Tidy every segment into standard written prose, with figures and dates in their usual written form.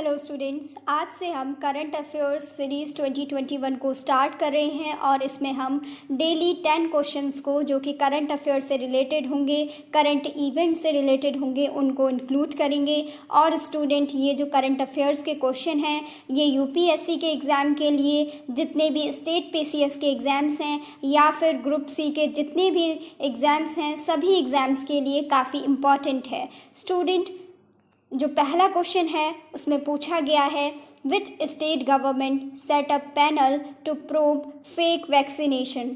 Hello students, आज से हम करंट अफेयर्स सीरीज़ 2021 को स्टार्ट कर रहे हैं और इसमें हम डेली 10 क्वेश्चंस को जो कि करंट अफेयर्स से रिलेटेड होंगे, करंट इवेंट से रिलेटेड होंगे, उनको इंक्लूड करेंगे। और स्टूडेंट, ये जो करंट अफेयर्स के क्वेश्चन हैं ये यूपीएससी के एग्ज़ाम के लिए, जितने भी स्टेट पीसीएस के एग्ज़ाम्स हैं या फिर ग्रुप सी के जितने भी एग्ज़ाम्स हैं, सभी एग्ज़ाम्स के लिए काफ़ी इम्पॉर्टेंट है। स्टूडेंट, जो पहला क्वेश्चन है उसमें पूछा गया है, which state government set up panel to probe fake vaccination.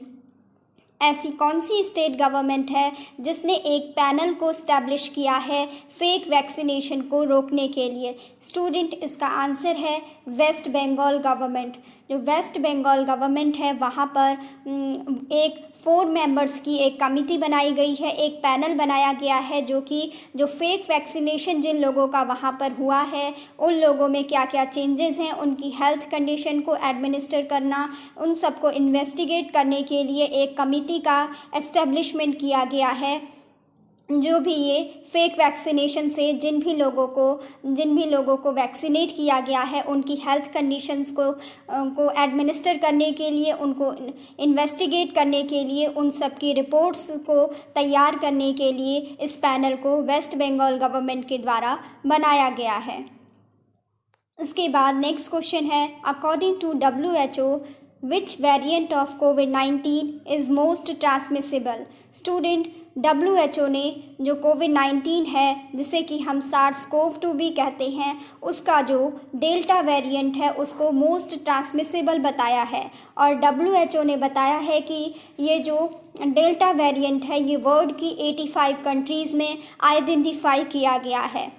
ऐसी कौन सी स्टेट गवर्नमेंट है जिसने एक पैनल को इस्टेब्लिश किया है फेक वैक्सीनेशन को रोकने के लिए। स्टूडेंट, इसका आंसर है वेस्ट बंगाल गवर्नमेंट। जो वेस्ट बंगाल गवर्नमेंट है वहाँ पर एक 4 मेंबर्स की एक कमेटी बनाई गई है, एक पैनल बनाया गया है जो फेक वैक्सीनेशन जिन लोगों का वहाँ पर हुआ है, उन लोगों में क्या क्या चेंजेस हैं, उनकी हेल्थ कंडीशन को एडमिनिस्टर करना, उन सबको इन्वेस्टिगेट करने के लिए एक कमेटी का एस्टेब्लिशमेंट किया गया है। जो भी ये फेक वैक्सीनेशन से जिन भी लोगों को वैक्सीनेट किया गया है, उनकी हेल्थ कंडीशंस को एडमिनिस्टर करने के लिए, उनको इन्वेस्टिगेट करने के लिए, उन सब की रिपोर्ट्स को तैयार करने के लिए इस पैनल को वेस्ट बंगाल गवर्नमेंट के द्वारा बनाया गया है। इसके बाद नेक्स्ट क्वेश्चन है, according to WHO which variant of कोविड-19 is most transmissible. Student, WHO ने जो कोविड-19 है, जिसे कि हम SARS-CoV-2 भी कहते हैं, उसका जो डेल्टा वेरिएंट है उसको मोस्ट ट्रांसमिसिबल बताया है। और WHO ने बताया है कि ये जो डेल्टा वेरिएंट है ये वर्ल्ड की 85 कंट्रीज़ में आइडेंटिफाई किया गया है।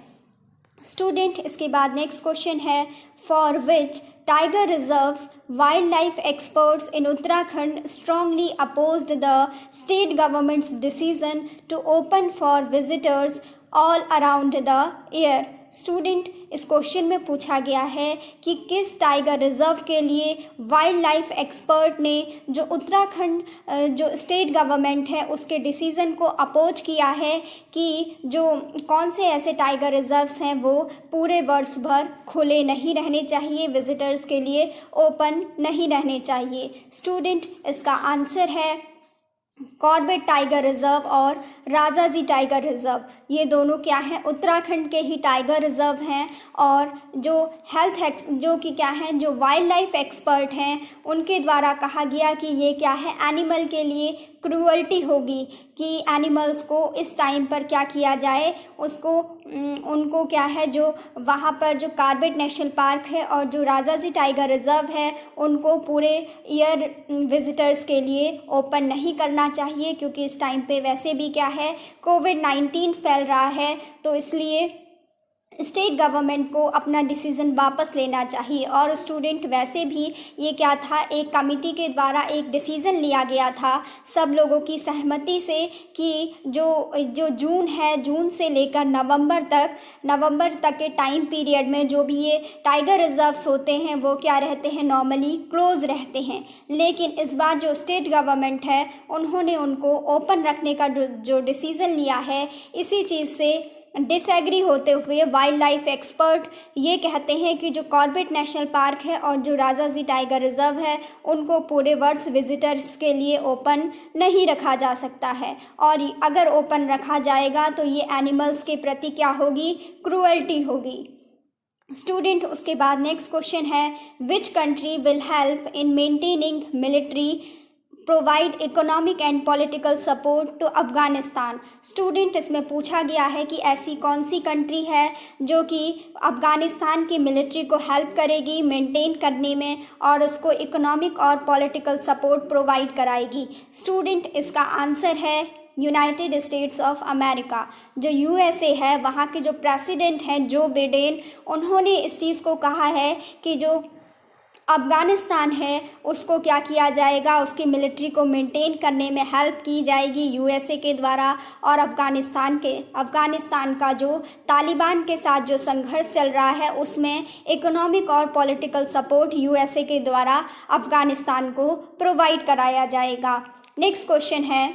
स्टूडेंट, इसके बाद नेक्स्ट क्वेश्चन है, for which Tiger reserves wildlife experts in Uttarakhand strongly opposed the state government's decision to open for visitors all around the year. Student, इस क्वेश्चन में पूछा गया है कि किस टाइगर रिजर्व के लिए वाइल्ड लाइफ एक्सपर्ट ने जो उत्तराखंड जो स्टेट गवर्नमेंट है उसके डिसीज़न को अपोज किया है कि जो कौन से ऐसे टाइगर रिजर्व्स हैं वो पूरे वर्ष भर खुले नहीं रहने चाहिए, विजिटर्स के लिए ओपन नहीं रहने चाहिए। स्टूडेंट, इसका आंसर है कॉर्बेट टाइगर रिजर्व और राजाजी टाइगर रिजर्व। ये दोनों क्या हैं, उत्तराखंड के ही टाइगर रिजर्व हैं। और जो वाइल्ड लाइफ एक्सपर्ट हैं उनके द्वारा कहा गया कि ये क्या है, एनिमल के लिए क्रूअल्टी होगी कि एनिमल्स को इस टाइम पर क्या किया जाए, उनको क्या है, जो वहाँ पर जो कॉर्बेट नेशनल पार्क है और जो राजाजी टाइगर रिजर्व है उनको पूरे ईयर विजिटर्स के लिए ओपन नहीं करना चाहिए, क्योंकि इस टाइम पे वैसे भी क्या है, कोविड-19 फैल रहा है। तो इसलिए स्टेट गवर्नमेंट को अपना डिसीज़न वापस लेना चाहिए। और स्टूडेंट, वैसे भी ये क्या था, एक कमेटी के द्वारा एक डिसीज़न लिया गया था सब लोगों की सहमति से कि जो जून है, जून से लेकर नवंबर तक के टाइम पीरियड में जो भी ये टाइगर रिजर्व्स होते हैं वो क्या रहते हैं, नॉर्मली क्लोज रहते हैं। लेकिन इस बार जो स्टेट गवर्नमेंट है उन्होंने उनको ओपन रखने का जो डिसीज़न लिया है, इसी चीज़ से डिसएग्री होते हुए वाइल्ड लाइफ एक्सपर्ट ये कहते हैं कि जो कॉर्बेट नेशनल पार्क है और जो राजाजी टाइगर रिजर्व है उनको पूरे वर्ष विजिटर्स के लिए ओपन नहीं रखा जा सकता है। और अगर ओपन रखा जाएगा तो ये एनिमल्स के प्रति क्या होगी, क्रूअल्टी होगी। स्टूडेंट, उसके बाद नेक्स्ट क्वेश्चन है, which country will help in maintaining military provide economic and political support to Afghanistan. Student, इसमें पूछा गया है कि ऐसी कौन सी कंट्री है जो कि अफ़गानिस्तान की मिलिट्री को हेल्प करेगी मेंटेन करने में और उसको इकोनॉमिक और पॉलिटिकल सपोर्ट प्रोवाइड कराएगी। स्टूडेंट, इसका आंसर है यूनाइटेड स्टेट्स ऑफ अमेरिका। जो USA है वहाँ के जो प्रेसिडेंट हैं जो बिडेन, उन्होंने इस चीज़ को कहा है कि जो अफ़गानिस्तान है उसको क्या किया जाएगा, उसकी मिलिट्री को मेंटेन करने में हेल्प की जाएगी USA के द्वारा। और अफ़गानिस्तान का जो तालिबान के साथ जो संघर्ष चल रहा है उसमें इकोनॉमिक और पॉलिटिकल सपोर्ट USA के द्वारा अफ़गानिस्तान को प्रोवाइड कराया जाएगा। Next question is,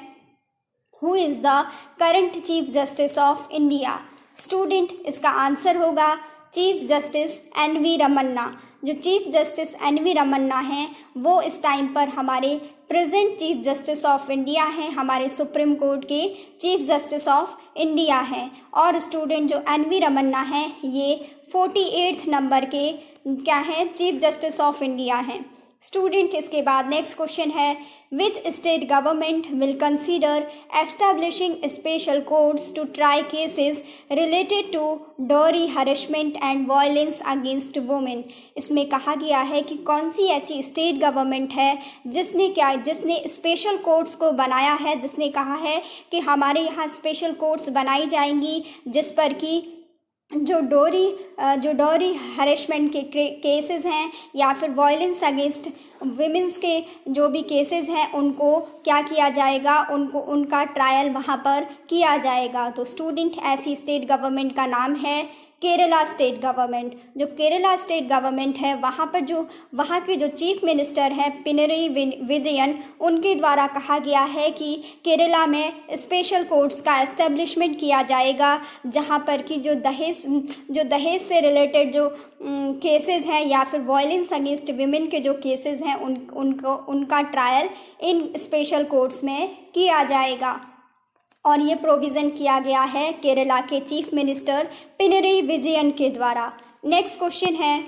who is the current chief justice of India. Student, इसका आंसर होगा chief justice N V Ramana. जो chief justice N V Ramana हैं वो इस टाइम पर हमारे present chief justice of India हैं, हमारे सुप्रीम कोर्ट के चीफ जस्टिस ऑफ इंडिया हैं। और स्टूडेंट जो एन वी रमन्ना हैं ये 48 नंबर के क्या हैं, चीफ जस्टिस ऑफ इंडिया हैं। स्टूडेंट इसके बाद नेक्स्ट क्वेश्चन है, which state government will consider establishing special courts to try cases related to dowry harassment and violence against women. इसमें कहा गया है कि कौन सी ऐसी स्टेट गवर्नमेंट है जिसने स्पेशल कोर्ट्स को बनाया है, जिसने कहा है कि हमारे यहाँ स्पेशल कोर्ट्स बनाई जाएंगी जिस पर कि जो डोरी हरेसमेंट के केसेस हैं या फिर वायलेंस अगेंस्ट विमेंस के जो भी केसेस हैं उनको क्या किया जाएगा, उनका ट्रायल वहाँ पर किया जाएगा। तो स्टूडेंट ऐसी स्टेट गवर्नमेंट का नाम है केरला स्टेट गवर्नमेंट। जो केरला स्टेट गवर्नमेंट है वहाँ के जो चीफ मिनिस्टर हैं पिनरई विजयन, उनके द्वारा कहा गया है कि केरला में स्पेशल कोर्ट्स का एस्टेब्लिशमेंट किया जाएगा जहाँ पर कि जो दहेज से रिलेटेड जो केसेस हैं या फिर वायलेंस अगेंस्ट विमेन के जो केसेस हैं उनका ट्रायल इन स्पेशल कोर्ट्स में किया जाएगा। और ये प्रोविज़न किया गया है केरला के चीफ मिनिस्टर पिनरई विजयन के द्वारा। नेक्स्ट क्वेश्चन है,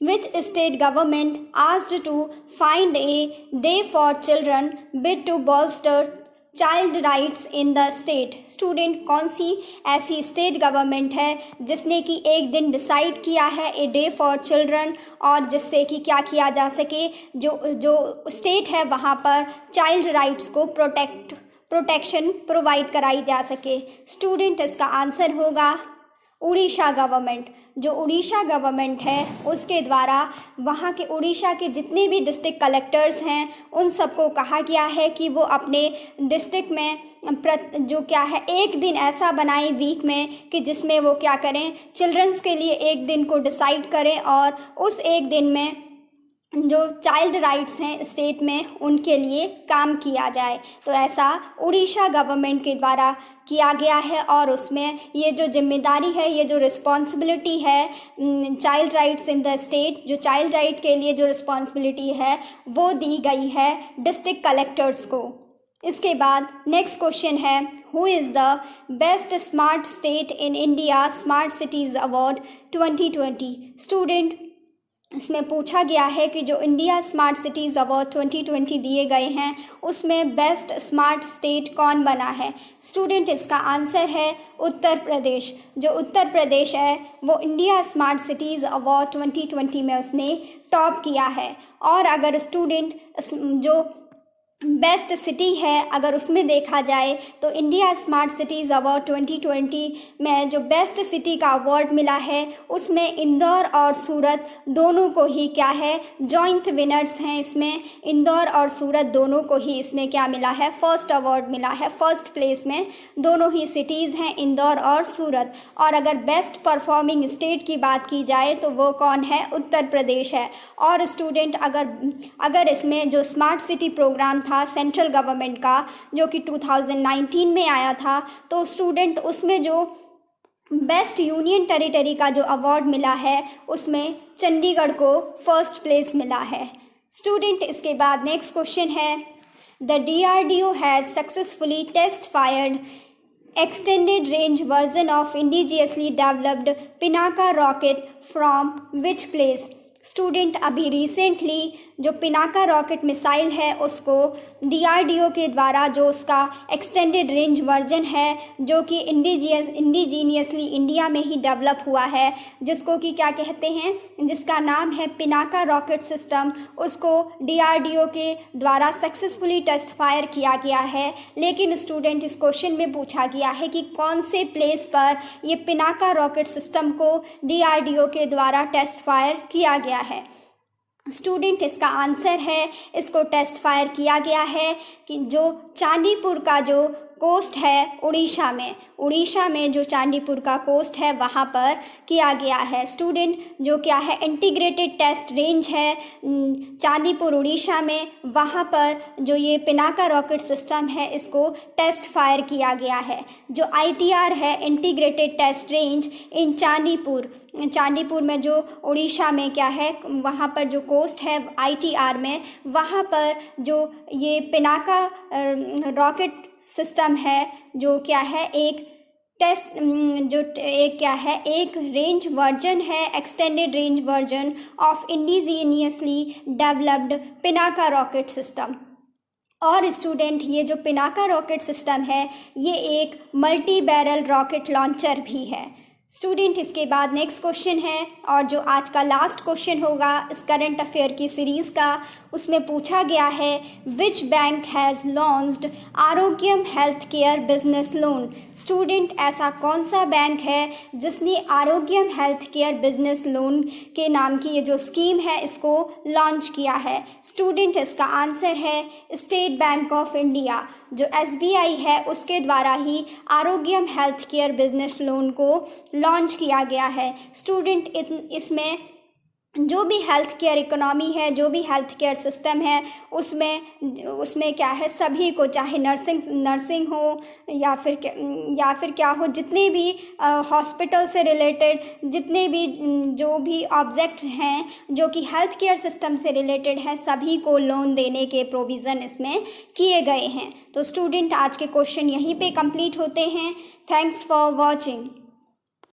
which state government asked to find a day for children bid to bolster child rights in the state. Student कौन सी ऐसी स्टेट गवर्नमेंट है जिसने कि एक दिन डिसाइड किया है ए डे फॉर चिल्ड्रन, और जिससे कि क्या किया जा सके, जो स्टेट है वहाँ पर चाइल्ड राइट्स को प्रोटेक्शन प्रोवाइड कराई जा सके। स्टूडेंट इसका आंसर होगा उड़ीसा गवर्नमेंट। जो उड़ीसा गवर्नमेंट है उसके द्वारा वहाँ के उड़ीसा के जितने भी डिस्ट्रिक्ट कलेक्टर्स हैं उन सबको कहा गया है कि वो अपने डिस्ट्रिक्ट में जो क्या है एक दिन ऐसा बनाएं वीक में कि जिसमें वो क्या करें, चिल्ड्रंस के लिए एक दिन को डिसाइड करें और उस एक दिन में जो चाइल्ड राइट्स हैं स्टेट में उनके लिए काम किया जाए। तो ऐसा उड़ीसा गवर्नमेंट के द्वारा किया गया है और उसमें ये जो जिम्मेदारी है, ये जो रिस्पॉन्सिबिलिटी है child rights in the state, जो चाइल्ड राइट के लिए जो रिस्पॉन्सिबिलिटी है वो दी गई है डिस्ट्रिक्ट कलेक्टर्स को। इसके बाद next question is, who is the best smart state in India smart cities award 2020। Student इसमें पूछा गया है कि जो इंडिया स्मार्ट सिटीज़ अवार्ड 2020 दिए गए हैं उसमें बेस्ट स्मार्ट स्टेट कौन बना है। स्टूडेंट इसका आंसर है उत्तर प्रदेश। जो उत्तर प्रदेश है वो इंडिया स्मार्ट सिटीज़ अवार्ड 2020 में उसने टॉप किया है। और अगर स्टूडेंट जो बेस्ट सिटी है अगर उसमें देखा जाए तो इंडिया स्मार्ट सिटीज़ अवार्ड 2020 में जो बेस्ट सिटी का अवार्ड मिला है उसमें इंदौर और सूरत दोनों को ही क्या है, जॉइंट विनर्स हैं। इसमें इंदौर और सूरत दोनों को ही इसमें क्या मिला है, फर्स्ट अवार्ड मिला है। फर्स्ट प्लेस में दोनों ही सिटीज़ हैं, इंदौर और सूरत। और अगर बेस्ट परफॉर्मिंग स्टेट की बात की जाए तो वो कौन है, उत्तर प्रदेश है। और स्टूडेंट अगर इसमें जो स्मार्ट सिटी प्रोग्राम था सेंट्रल गवर्नमेंट का जो कि 2019 में आया था, तो स्टूडेंट उसमें जो बेस्ट यूनियन टेरिटरी का जो अवार्ड मिला है उसमें चंडीगढ़ को फर्स्ट प्लेस मिला है। स्टूडेंट इसके बाद नेक्स्ट क्वेश्चन है, the DRDO has successfully test fired extended range version of indigenously developed Pinaka rocket from which place। Student अभी रिसेंटली जो पिनाका रॉकेट मिसाइल है उसको DRDO के द्वारा जो उसका एक्सटेंडेड रेंज वर्जन है जो कि इंडिजीनियसली इंडिया में ही डेवलप हुआ है, जिसको कि क्या कहते हैं, जिसका नाम है पिनाका रॉकेट सिस्टम, उसको DRDO के द्वारा सक्सेसफुली टेस्ट फायर किया गया है। लेकिन स्टूडेंट इस क्वेश्चन में पूछा गया है कि कौन से प्लेस पर ये पिनाका रॉकेट सिस्टम को DRDO के द्वारा टेस्ट फायर किया गया है। स्टूडेंट इसका आंसर है, इसको टेस्ट फायर किया गया है कि जो चांदीपुर का जो कोस्ट है उड़ीसा में जो चांदीपुर का कोस्ट है वहाँ पर किया गया है। स्टूडेंट जो क्या है इंटीग्रेटेड टेस्ट रेंज है चांदीपुर उड़ीसा में, वहाँ पर जो ये पिनाका रॉकेट सिस्टम है इसको टेस्ट फायर किया गया है। जो ITR है integrated test range in Chandipur में जो उड़ीसा में क्या है वहाँ पर जो कोस्ट है ITR में, वहाँ पर जो ये पिनाका रॉकेट सिस्टम है जो क्या है एक रेंज वर्जन है, extended range version of indigenously developed Pinaka rocket system. और स्टूडेंट ये जो पिनाका रॉकेट सिस्टम है ये एक मल्टी बैरल रॉकेट लॉन्चर भी है। स्टूडेंट इसके बाद नेक्स्ट क्वेश्चन है और जो आज का लास्ट क्वेश्चन होगा इस करंट अफेयर की सीरीज़ का, उसमें पूछा गया है which bank has launched Arogyam health care business loan. Student ऐसा कौन सा बैंक है जिसने आरोग्यम हेल्थ केयर बिजनेस लोन के नाम की ये जो स्कीम है इसको लॉन्च किया है। स्टूडेंट इसका आंसर है स्टेट बैंक ऑफ इंडिया। जो SBI है उसके द्वारा ही आरोग्यम हेल्थ केयर बिजनेस लोन को लॉन्च किया गया है। स्टूडेंट इसमें जो भी हेल्थ केयर इकोनॉमी है, जो भी हेल्थ केयर सिस्टम है उसमें क्या है सभी को, चाहे नर्सिंग हो या फिर क्या हो, जितने भी हॉस्पिटल से रिलेटेड जितने भी जो भी ऑब्जेक्ट्स हैं जो कि हेल्थ केयर सिस्टम से रिलेटेड हैं सभी को लोन देने के प्रोविज़न इसमें किए गए हैं। तो स्टूडेंट आज के क्वेश्चन यहीं पे कंप्लीट होते हैं। Thanks for watching.